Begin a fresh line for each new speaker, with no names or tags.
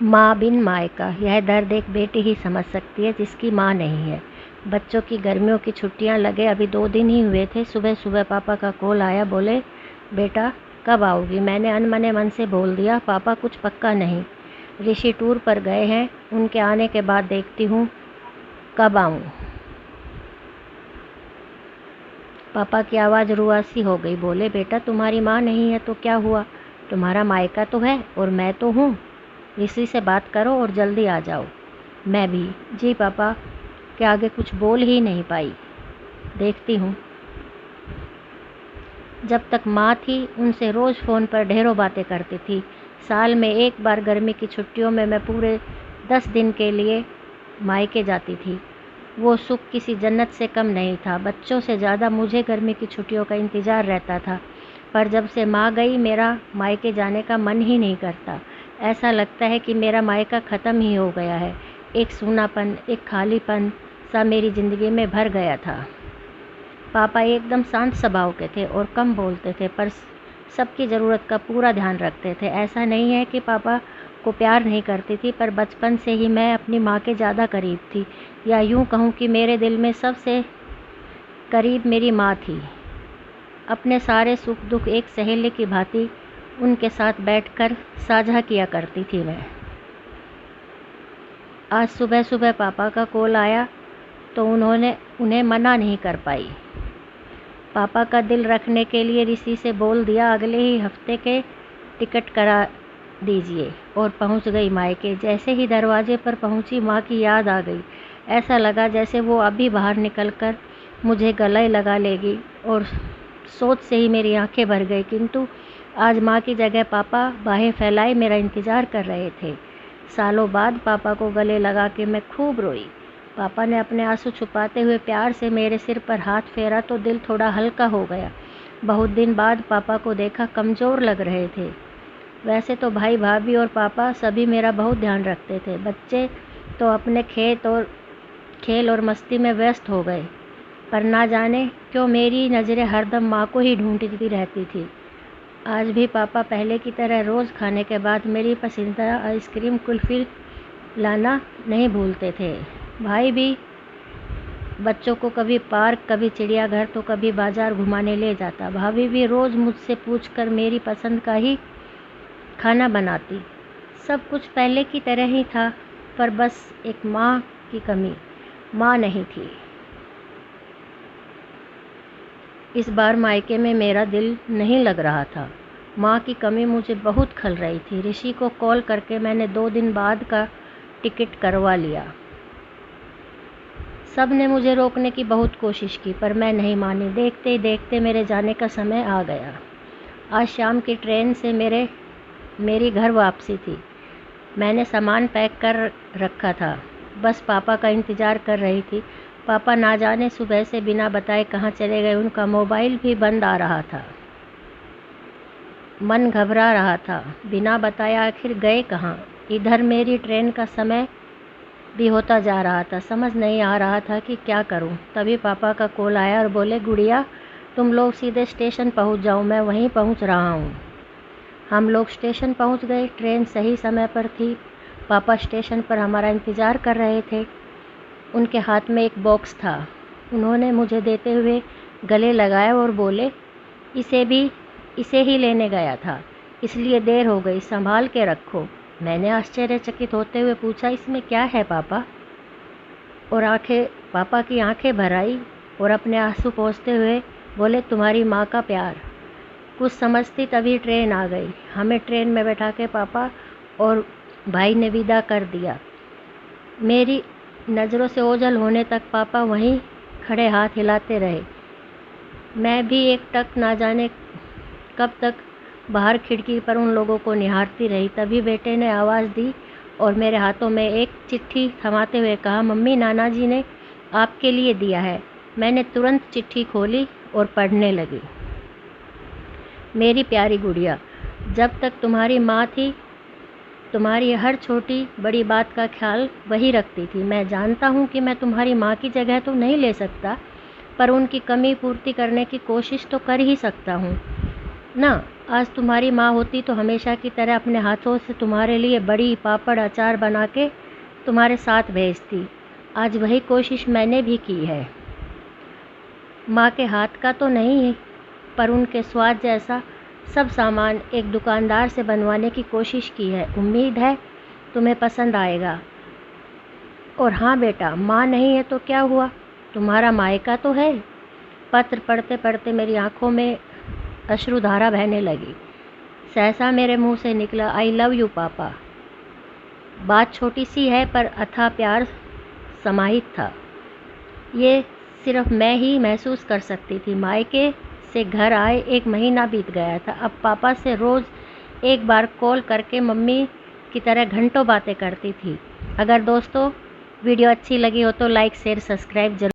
माँ बिन मायका, यह दर्द एक बेटी ही समझ सकती है जिसकी माँ नहीं है। बच्चों की गर्मियों की छुट्टियां लगे अभी 2 दिन ही हुए थे। सुबह सुबह पापा का कॉल आया, बोले बेटा कब आओगी। मैंने अनमने मन से बोल दिया पापा कुछ पक्का नहीं, ऋषि टूर पर गए हैं, उनके आने के बाद देखती हूँ कब आऊँ। पापा की आवाज़ रुआसी हो गई। बोले बेटा तुम्हारी माँ नहीं है तो क्या हुआ, तुम्हारा मायका तो है और मैं तो हूँ। ऋषि से बात करो और जल्दी आ जाओ। मैं भी। जी पापा। के आगे कुछ बोल ही नहीं पाई। देखती हूँ। जब तक माँ थी उनसे रोज़ फ़ोन पर ढेरों बातें करती थी। साल में एक बार गर्मी की छुट्टियों में मैं पूरे 10 दिन के लिए मायके जाती थी। वो सुख किसी जन्नत से कम नहीं था। बच्चों से ज़्यादा मुझे गर्मी की छुट्टियों का इंतज़ार रहता था। पर जब से माँ गई मेरा मायके जाने का मन ही नहीं करता। ऐसा लगता है कि मेरा मायका ख़त्म ही हो गया है। एक सूनापन, एक खालीपन सा मेरी ज़िंदगी में भर गया था। पापा एकदम शांत स्वभाव के थे और कम बोलते थे, पर सबकी ज़रूरत का पूरा ध्यान रखते थे। ऐसा नहीं है कि पापा को प्यार नहीं करती थी, पर बचपन से ही मैं अपनी माँ के ज़्यादा करीब थी, या यूँ कहूँ कि मेरे दिल में सबसे करीब मेरी माँ थी। अपने सारे सुख दुख एक सहेली की भांति उनके साथ बैठकर साझा किया करती थी मैं। आज सुबह सुबह पापा का कॉल आया तो उन्हें मना नहीं कर पाई। पापा का दिल रखने के लिए ऋषि से बोल दिया अगले ही हफ्ते के टिकट करा दीजिए, और पहुंच गई मायके। जैसे ही दरवाजे पर पहुंची माँ की याद आ गई। ऐसा लगा जैसे वो अभी बाहर निकलकर मुझे गले लगा लेगी, और सोच से ही मेरी आंखें भर गई। किंतु आज माँ की जगह पापा बाहें फैलाए मेरा इंतज़ार कर रहे थे। सालों बाद पापा को गले लगा के मैं खूब रोई। पापा ने अपने आंसू छुपाते हुए प्यार से मेरे सिर पर हाथ फेरा तो दिल थोड़ा हल्का हो गया। बहुत दिन बाद पापा को देखा, कमज़ोर लग रहे थे। वैसे तो भाई भाभी और पापा सभी मेरा बहुत ध्यान रखते थे। बच्चे तो अपने खेल और मस्ती में व्यस्त हो गए, पर ना जाने क्यों मेरी नज़रें हरदम माँ को ही ढूंढती रहती थी। आज भी पापा पहले की तरह रोज़ खाने के बाद मेरी पसंदीदा आइसक्रीम कुल्फ़ी लाना नहीं भूलते थे। भाई भी बच्चों को कभी पार्क, कभी चिड़ियाघर तो कभी बाज़ार घुमाने ले जाता। भाभी भी रोज़ मुझसे पूछकर मेरी पसंद का ही खाना बनाती। सब कुछ पहले की तरह ही था, पर बस एक माँ की कमी, माँ नहीं थी। इस बार मायके में मेरा दिल नहीं लग रहा था। माँ की कमी मुझे बहुत खल रही थी। ऋषि को कॉल करके मैंने 2 दिन बाद का टिकट करवा लिया। सब ने मुझे रोकने की बहुत कोशिश की, पर मैं नहीं मानी। देखते ही देखते मेरे जाने का समय आ गया। आज शाम की ट्रेन से मेरी घर वापसी थी। मैंने सामान पैक कर रखा था, बस पापा का इंतज़ार कर रही थी। पापा ना जाने सुबह से बिना बताए कहाँ चले गए। उनका मोबाइल भी बंद आ रहा था। मन घबरा रहा था, बिना बताए आखिर गए कहाँ। इधर मेरी ट्रेन का समय भी होता जा रहा था। समझ नहीं आ रहा था कि क्या करूं। तभी पापा का कॉल आया और बोले गुड़िया तुम लोग सीधे स्टेशन पहुंच जाओ, मैं वहीं पहुंच रहा हूं। हम लोग स्टेशन पहुंच गए। ट्रेन सही समय पर थी। पापा स्टेशन पर हमारा इंतज़ार कर रहे थे। उनके हाथ में एक बॉक्स था। उन्होंने मुझे देते हुए गले लगाया और बोले इसे ही लेने गया था, इसलिए देर हो गई, संभाल के रखो। मैंने आश्चर्यचकित होते हुए पूछा इसमें क्या है पापा, और पापा की आंखें भर आई और अपने आंसू पोंछते हुए बोले तुम्हारी माँ का प्यार। कुछ समझती तभी ट्रेन आ गई। हमें ट्रेन में बैठा के पापा और भाई ने विदा कर दिया। मेरी नज़रों से ओझल होने तक पापा वहीं खड़े हाथ हिलाते रहे। मैं भी एक टक ना जाने कब तक बाहर खिड़की पर उन लोगों को निहारती रही। तभी बेटे ने आवाज़ दी और मेरे हाथों में एक चिट्ठी थमाते हुए कहा मम्मी नाना जी ने आपके लिए दिया है। मैंने तुरंत चिट्ठी खोली और पढ़ने लगी। मेरी प्यारी गुड़िया, जब तक तुम्हारी माँ थी तुम्हारी हर छोटी बड़ी बात का ख्याल वही रखती थी। मैं जानता हूँ कि मैं तुम्हारी माँ की जगह तो नहीं ले सकता, पर उनकी कमी पूर्ति करने की कोशिश तो कर ही सकता हूँ। ना, आज तुम्हारी माँ होती तो हमेशा की तरह अपने हाथों से तुम्हारे लिए बड़ी पापड़ अचार बना के तुम्हारे साथ भेजती। आज वही कोशिश मैंने भी की है। माँ के हाथ का तो नहीं है, पर उनके स्वाद जैसा सब सामान एक दुकानदार से बनवाने की कोशिश की है। उम्मीद है तुम्हें पसंद आएगा। और हाँ बेटा, माँ नहीं है तो क्या हुआ, तुम्हारा मायका तो है। पत्र पढ़ते पढ़ते मेरी आंखों में अश्रुधारा बहने लगी। सहसा मेरे मुंह से निकला, आई लव यू पापा। बात छोटी सी है पर अथाह प्यार समाहित था। ये सिर्फ मैं ही महसूस कर सकती थी। मायके से घर आए 1 महीना बीत गया था। अब पापा से रोज़ एक बार कॉल करके मम्मी की तरह घंटों बातें करती थी। अगर दोस्तों वीडियो अच्छी लगी हो तो लाइक शेयर सब्सक्राइब जरूर।